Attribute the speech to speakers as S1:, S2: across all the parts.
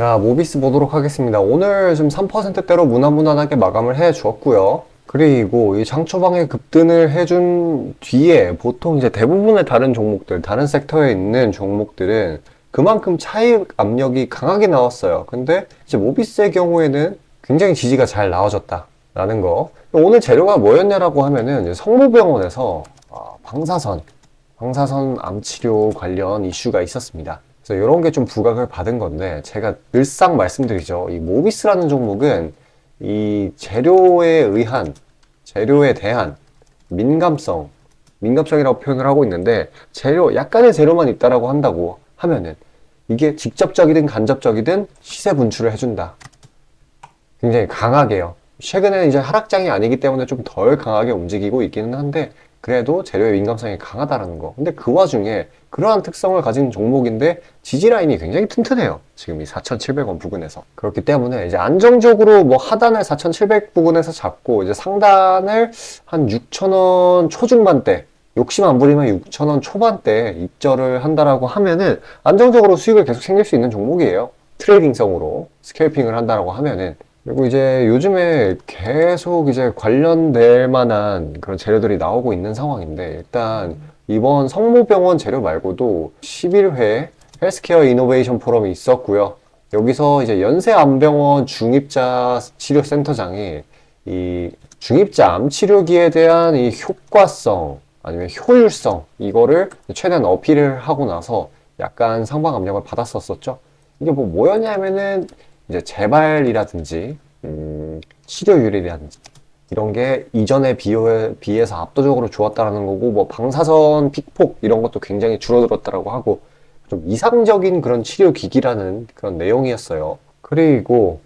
S1: 자, 모비스 보도록 하겠습니다. 오늘 좀 3%대로 무난무난하게 마감을 해 주었고요. 그리고 이 장초방에 급등을 해준 뒤에 보통 이제 대부분의 다른 종목들, 다른 섹터에 있는 종목들은 그만큼 차익 압력이 강하게 나왔어요. 근데 이제 모비스의 경우에는 굉장히 지지가 잘 나와줬다라는 거. 오늘 재료가 뭐였냐라고 하면은 이제 성모병원에서 방사선 암치료 관련 이슈가 있었습니다. 그래서 이런 게 좀 부각을 받은 건데, 제가 늘상 말씀드리죠. 이 모비스라는 종목은 이 재료에 대한 민감성이라고 표현을 하고 있는데, 약간의 재료만 있다라고 한다고 하면은 이게 직접적이든 간접적이든 시세 분출을 해준다. 굉장히 강하게요. 최근에는 이제 하락장이 아니기 때문에 좀 덜 강하게 움직이고 있기는 한데, 그래도 재료의 민감성이 강하다라는 거. 근데 그 와중에 그러한 특성을 가진 종목인데 지지라인이 굉장히 튼튼해요. 지금 이 4,700원 부근에서. 그렇기 때문에 이제 안정적으로 뭐 하단을 4,700 부근에서 잡고 이제 상단을 한 6,000원 초중반대, 욕심 안 부리면 6,000원 초반대 입절을 한다라고 하면은 안정적으로 수익을 계속 생길 수 있는 종목이에요. 트레이딩성으로 스캘핑을 한다라고 하면은. 그리고 이제 요즘에 계속 이제 관련될 만한 그런 재료들이 나오고 있는 상황인데, 일단 이번 성모병원 재료 말고도 11회 헬스케어 이노베이션 포럼이 있었고요. 여기서 이제 연세암병원 중입자 치료센터장이 이 중입자 암 치료기에 대한 이 효과성 아니면 효율성, 이거를 최대한 어필을 하고 나서 약간 상방 압력을 받았었죠. 이게 뭐였냐면은 이제 재발이라든지 치료율이라든지 이런 게 이전에 비해서 압도적으로 좋았다라는 거고, 뭐 방사선 픽폭 이런 것도 굉장히 줄어들었다라고 하고, 좀 이상적인 그런 치료 기기라는 그런 내용이었어요. 그리고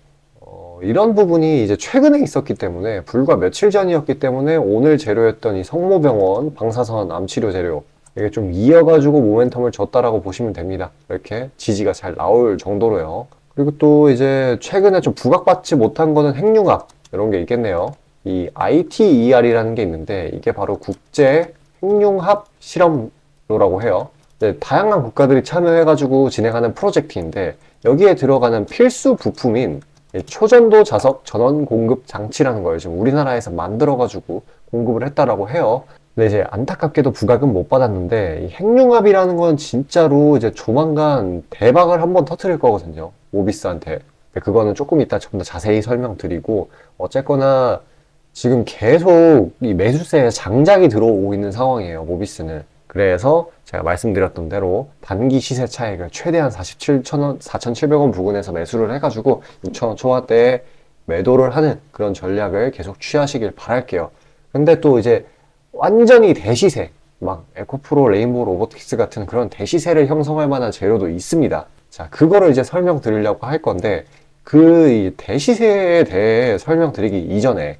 S1: 이런 부분이 이제 최근에 있었기 때문에, 불과 며칠 전이었기 때문에 오늘 재료였던 이 성모병원 방사선 암치료 재료, 이게 좀 이어가지고 모멘텀을 줬다라고 보시면 됩니다. 이렇게 지지가 잘 나올 정도로요. 그리고 또 이제 최근에 좀 부각받지 못한 거는 핵융합, 이런 게 있겠네요. 이 ITER이라는 게 있는데, 이게 바로 국제 핵융합 실험로라고 해요. 다양한 국가들이 참여해가지고 진행하는 프로젝트인데, 여기에 들어가는 필수 부품인 초전도 자석 전원 공급 장치라는 걸 지금 우리나라에서 만들어가지고 공급을 했다라고 해요. 근데 이제 안타깝게도 부각은 못 받았는데, 이 핵융합이라는 건 진짜로 이제 조만간 대박을 한번 터뜨릴 거거든요. 모비스한테. 그거는 조금 이따 좀 더 자세히 설명드리고, 어쨌거나 지금 계속 이 매수세에 장작이 들어오고 있는 상황이에요, 모비스는. 그래서 제가 말씀드렸던 대로 단기 시세 차익을 최대한 4,700원 부근에서 매수를 해가지고 6,000원 초반대에 매도를 하는 그런 전략을 계속 취하시길 바랄게요. 근데 또 이제 완전히 대시세, 막 에코프로, 레인보우 로보틱스 같은 그런 대시세를 형성할 만한 재료도 있습니다. 자, 그거를 이제 설명드리려고 할 건데, 이 대시세에 대해 설명드리기 이전에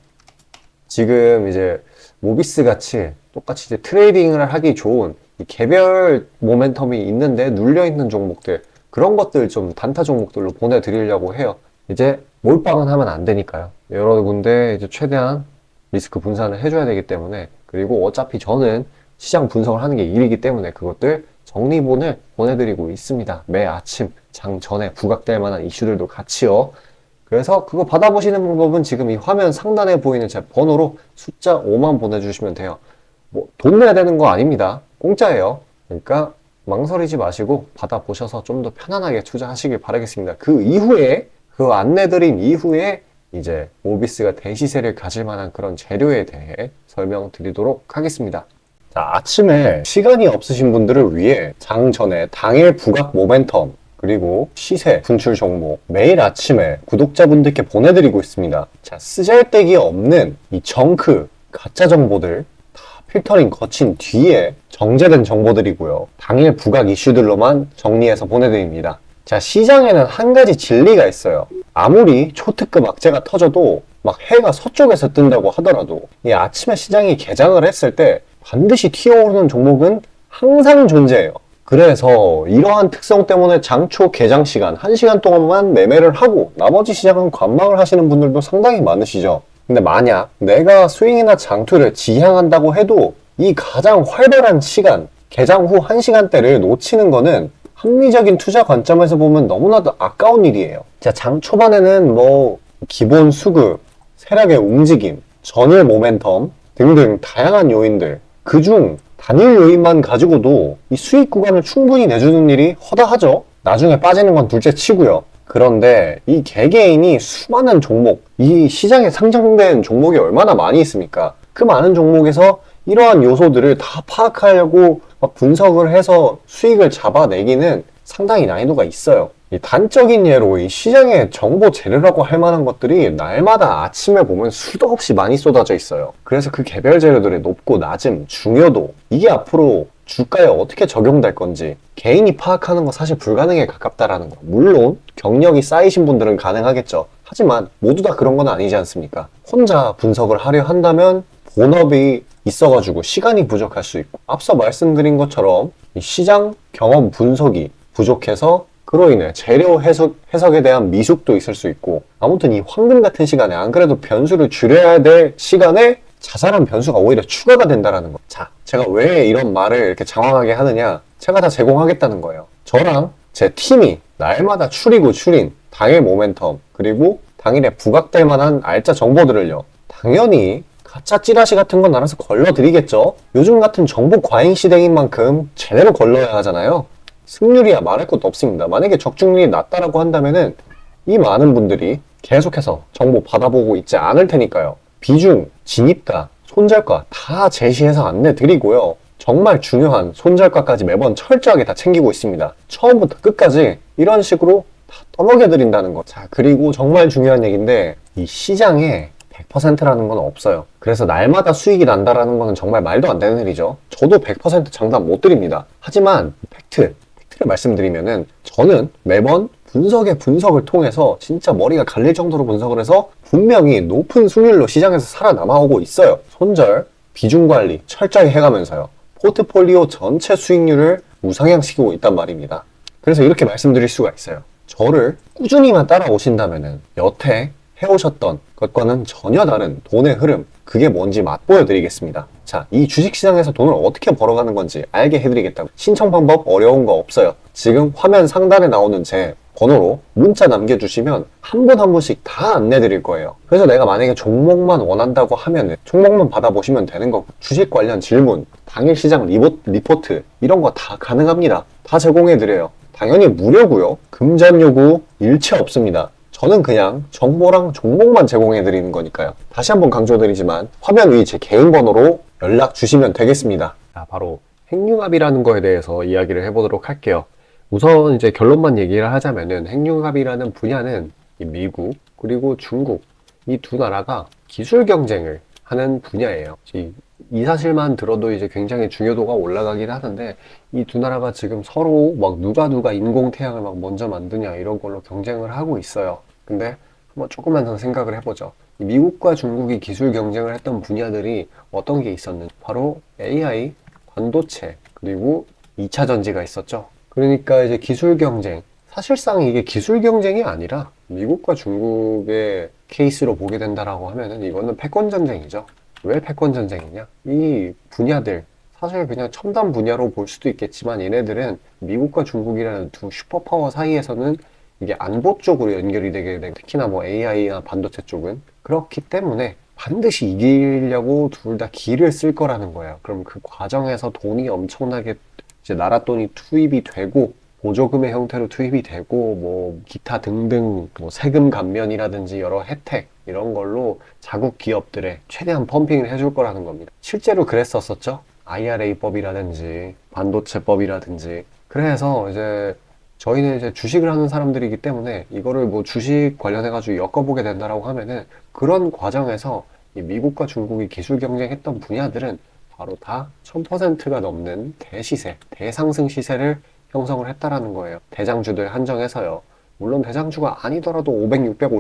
S1: 지금 이제 모비스 같이 똑같이 이제 트레이딩을 하기 좋은 이 개별 모멘텀이 있는데 눌려있는 종목들, 그런 것들 좀 단타 종목들로 보내드리려고 해요. 이제 몰빵은 하면 안 되니까요. 여러 군데 이제 최대한 리스크 분산을 해줘야 되기 때문에, 그리고 어차피 저는 시장 분석을 하는 게 일이기 때문에 그것들 정리본을 보내드리고 있습니다. 매 아침 장 전에 부각될 만한 이슈들도 같이요. 그래서 그거 받아보시는 방법은 지금 이 화면 상단에 보이는 제 번호로 숫자 5만 보내주시면 돼요. 뭐 돈 내야 되는 거 아닙니다. 공짜예요. 그러니까 망설이지 마시고 받아보셔서 좀 더 편안하게 투자하시길 바라겠습니다. 그 안내드린 이후에 이제 모비스가 대시세를 가질 만한 그런 재료에 대해 설명드리도록 하겠습니다. 자, 아침에 시간이 없으신 분들을 위해 장 전에 당일 부각 모멘텀, 그리고 시세 분출 정보 매일 아침에 구독자분들께 보내드리고 있습니다. 자, 쓰잘데기 없는 이 정크 가짜 정보들 다 필터링 거친 뒤에 정제된 정보들이고요. 당일 부각 이슈들로만 정리해서 보내드립니다. 자, 시장에는 한 가지 진리가 있어요. 아무리 초특급 악재가 터져도 막 해가 서쪽에서 뜬다고 하더라도 이 아침에 시장이 개장을 했을 때 반드시 튀어오르는 종목은 항상 존재해요. 그래서 이러한 특성 때문에 장초 개장 시간 1시간 동안만 매매를 하고 나머지 시장은 관망을 하시는 분들도 상당히 많으시죠. 근데 만약 내가 스윙이나 장투를 지향한다고 해도 이 가장 활발한 시간, 개장 후 1시간대를 놓치는 거는 합리적인 투자 관점에서 보면 너무나도 아까운 일이에요. 자, 장 초반에는 뭐 기본 수급, 세력의 움직임, 전일 모멘텀 등등 다양한 요인들, 그중 단일 요인만 가지고도 이 수익 구간을 충분히 내주는 일이 허다하죠. 나중에 빠지는 건 둘째 치고요. 그런데 이 개개인이 수많은 종목, 이 시장에 상장된 종목이 얼마나 많이 있습니까? 그 많은 종목에서 이러한 요소들을 다 파악하려고 막 분석을 해서 수익을 잡아내기는 상당히 난이도가 있어요. 이 단적인 예로 이 시장의 정보 재료라고 할 만한 것들이 날마다 아침에 보면 수도 없이 많이 쏟아져 있어요. 그래서 그 개별 재료들의 높고 낮음, 중요도, 이게 앞으로 주가에 어떻게 적용될 건지 개인이 파악하는 거 사실 불가능에 가깝다라는 거. 물론 경력이 쌓이신 분들은 가능하겠죠. 하지만 모두 다 그런 건 아니지 않습니까? 혼자 분석을 하려 한다면 본업이 있어가지고 시간이 부족할 수 있고, 앞서 말씀드린 것처럼 이 시장 경험 분석이 부족해서 그로 인해 재료 해석에 대한 미숙도 있을 수 있고, 아무튼 이 황금 같은 시간에 안 그래도 변수를 줄여야 될 시간에 자잘한 변수가 오히려 추가가 된다는 거. 자, 제가 왜 이런 말을 이렇게 장황하게 하느냐? 제가 다 제공하겠다는 거예요. 저랑 제 팀이 날마다 추리고 추린 당일 모멘텀, 그리고 당일에 부각될 만한 알짜 정보들을요, 당연히 가짜 찌라시 같은 건 알아서 걸러드리겠죠. 요즘 같은 정보 과잉 시대인 만큼 제대로 걸러야 하잖아요. 승률이야 말할 것도 없습니다. 만약에 적중률이 낮다라고 한다면은 이 많은 분들이 계속해서 정보 받아보고 있지 않을 테니까요. 비중, 진입가, 손절가 다 제시해서 안내드리고요. 정말 중요한 손절가까지 매번 철저하게 다 챙기고 있습니다. 처음부터 끝까지 이런 식으로 다 떠먹여드린다는 거. 자, 그리고 정말 중요한 얘기인데, 이 시장에 100%라는 건 없어요. 그래서 날마다 수익이 난다라는 거는 정말 말도 안 되는 일이죠. 저도 100% 장담 못 드립니다. 하지만 팩트를 말씀드리면은, 저는 매번 분석을 통해서 진짜 머리가 갈릴 정도로 분석을 해서 분명히 높은 수익률로 시장에서 살아남아오고 있어요. 손절, 비중 관리 철저히 해가면서요. 포트폴리오 전체 수익률을 우상향시키고 있단 말입니다. 그래서 이렇게 말씀드릴 수가 있어요. 저를 꾸준히만 따라오신다면은 여태 해오셨던 것과는 전혀 다른 돈의 흐름, 그게 뭔지 맛보여 드리겠습니다. 자, 이 주식시장에서 돈을 어떻게 벌어가는 건지 알게 해드리겠다고. 신청 방법 어려운 거 없어요. 지금 화면 상단에 나오는 제 번호로 문자 남겨주시면 한 분 한 분씩 다 안내드릴 거예요. 그래서 내가 만약에 종목만 원한다고 하면은 종목만 받아보시면 되는 거고, 주식 관련 질문, 당일 시장 리포트 이런 거 다 가능합니다. 다 제공해드려요. 당연히 무료고요. 금전 요구 일체 없습니다. 저는 그냥 정보랑 종목만 제공해드리는 거니까요. 다시 한번 강조드리지만 화면 위 제 개인 번호로 연락 주시면 되겠습니다. 자, 바로 핵융합이라는 거에 대해서 이야기를 해보도록 할게요. 우선 이제 결론만 얘기를 하자면은, 핵융합이라는 분야는 이 미국 그리고 중국, 이 두 나라가 기술 경쟁을 하는 분야예요. 이 사실만 들어도 이제 굉장히 중요도가 올라가긴 하는데, 이 두 나라가 지금 서로 막 누가 인공태양을 막 먼저 만드냐 이런 걸로 경쟁을 하고 있어요. 근데 한번 조금만 더 생각을 해보죠. 이 미국과 중국이 기술 경쟁을 했던 분야들이 어떤 게 있었는지, 바로 AI, 반도체, 그리고 2차 전지가 있었죠. 그러니까 이제 기술 경쟁, 사실상 이게 기술 경쟁이 아니라 미국과 중국의 케이스로 보게 된다라고 하면은 이거는 패권 전쟁이죠. 왜 패권 전쟁이냐? 이 분야들 사실 그냥 첨단 분야로 볼 수도 있겠지만, 얘네들은 미국과 중국이라는 두 슈퍼파워 사이에서는 이게 안보 쪽으로 연결이 되게 되고, 특히나 뭐 AI나 반도체 쪽은 그렇기 때문에 반드시 이기려고 둘 다 기를 쓸 거라는 거예요. 그럼 그 과정에서 돈이 엄청나게 이제 나라 돈이 투입이 되고, 보조금의 형태로 투입이 되고, 뭐 기타 등등 뭐 세금 감면이라든지 여러 혜택 이런 걸로 자국 기업들에 최대한 펌핑을 해줄 거라는 겁니다. 실제로 그랬었었죠. IRA법이라든지 반도체법이라든지. 그래서 이제 저희는 이제 주식을 하는 사람들이기 때문에 이거를 뭐 주식 관련해가지고 엮어보게 된다라고 하면은, 그런 과정에서 이 미국과 중국이 기술 경쟁했던 분야들은 바로 다 1000%가 넘는 대시세, 대상승 시세를 형성을 했다라는 거예요. 대장주들 한정해서요. 물론 대장주가 아니더라도 500, 600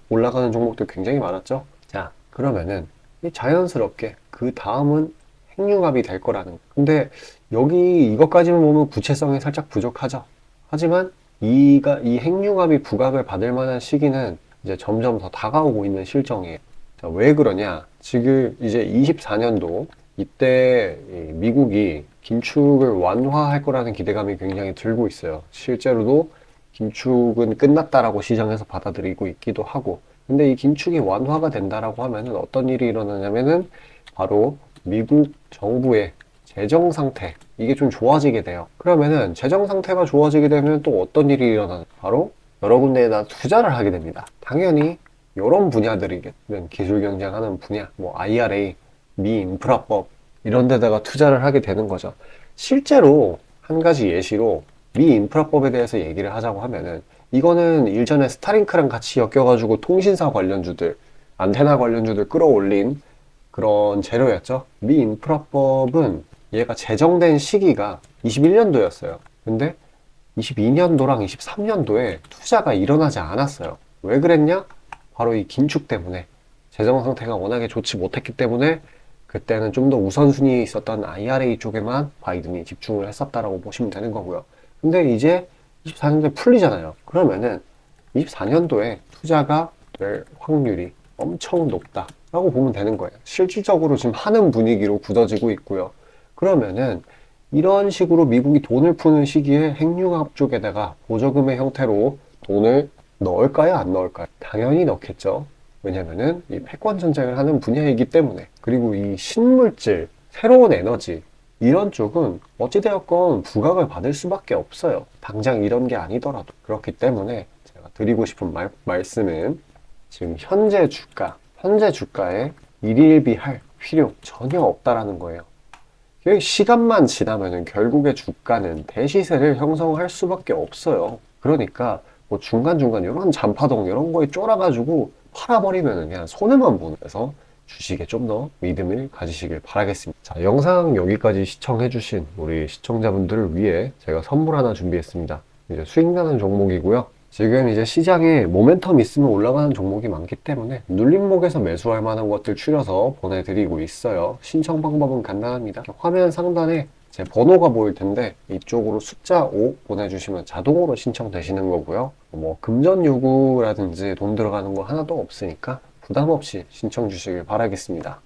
S1: 올라가는 종목들 굉장히 많았죠. 자, 그러면은 자연스럽게 그 다음은 핵융합이 될 거라는. 근데 여기 이것까지만 보면 구체성이 살짝 부족하죠. 하지만 이 핵융합이 부각을 받을 만한 시기는 이제 점점 더 다가오고 있는 실정이에요. 자, 왜 그러냐? 지금 이제 24년도 이때 이 미국이 긴축을 완화할 거라는 기대감이 굉장히 들고 있어요. 실제로도 긴축은 끝났다라고 시장에서 받아들이고 있기도 하고. 근데 이 긴축이 완화가 된다라고 하면은 어떤 일이 일어나냐면은 바로 미국 정부의 재정 상태, 이게 좀 좋아지게 돼요. 그러면은 재정 상태가 좋아지게 되면 또 어떤 일이 일어나냐? 바로 여러 군데에다 투자를 하게 됩니다. 당연히 이런 분야들이겠는 기술 경쟁하는 분야, 뭐 IRA, 미 인프라법 이런 데다가 투자를 하게 되는 거죠. 실제로 한 가지 예시로 미 인프라법에 대해서 얘기를 하자고 하면은 이거는 일전에 스타링크랑 같이 엮여가지고 통신사 관련주들, 안테나 관련주들 끌어올린 그런 재료였죠. 미 인프라법은 얘가 제정된 시기가 21년도였어요. 근데 22년도랑 23년도에 투자가 일어나지 않았어요. 왜 그랬냐? 바로 이 긴축 때문에 재정 상태가 워낙에 좋지 못했기 때문에 그때는 좀 더 우선순위에 있었던 IRA 쪽에만 바이든이 집중을 했었다라고 보시면 되는 거고요. 근데 이제 24년도에 풀리잖아요. 그러면은 24년도에 투자가 될 확률이 엄청 높다라고 보면 되는 거예요. 실질적으로 지금 하는 분위기로 굳어지고 있고요. 그러면은 이런 식으로 미국이 돈을 푸는 시기에 핵융합 쪽에다가 보조금의 형태로 돈을 넣을까요? 안 넣을까요? 당연히 넣겠죠. 왜냐면은 이 패권 전쟁을 하는 분야이기 때문에. 그리고 이 신물질, 새로운 에너지 이런 쪽은 어찌되었건 부각을 받을 수밖에 없어요. 당장 이런 게 아니더라도. 그렇기 때문에 제가 드리고 싶은 말씀은 지금 현재 주가에 일일비할 필요 전혀 없다라는 거예요. 시간만 지나면은 결국에 주가는 대시세를 형성할 수밖에 없어요. 그러니까 뭐 중간중간 이런 잔파동 이런 거에 쫄아가지고 팔아버리면은 그냥 손해만 보는 데서 주식에 좀 더 믿음을 가지시길 바라겠습니다. 자, 영상 여기까지 시청해주신 우리 시청자분들을 위해 제가 선물 하나 준비했습니다. 이제 수익나는 종목이고요. 지금 이제 시장에 모멘텀 있으면 올라가는 종목이 많기 때문에 눌림목에서 매수할 만한 것들 추려서 보내드리고 있어요. 신청 방법은 간단합니다. 화면 상단에 제 번호가 보일 텐데 이쪽으로 숫자 5 보내주시면 자동으로 신청되시는 거고요. 뭐 금전 요구라든지 돈 들어가는 거 하나도 없으니까 부담 없이 신청 주시길 바라겠습니다.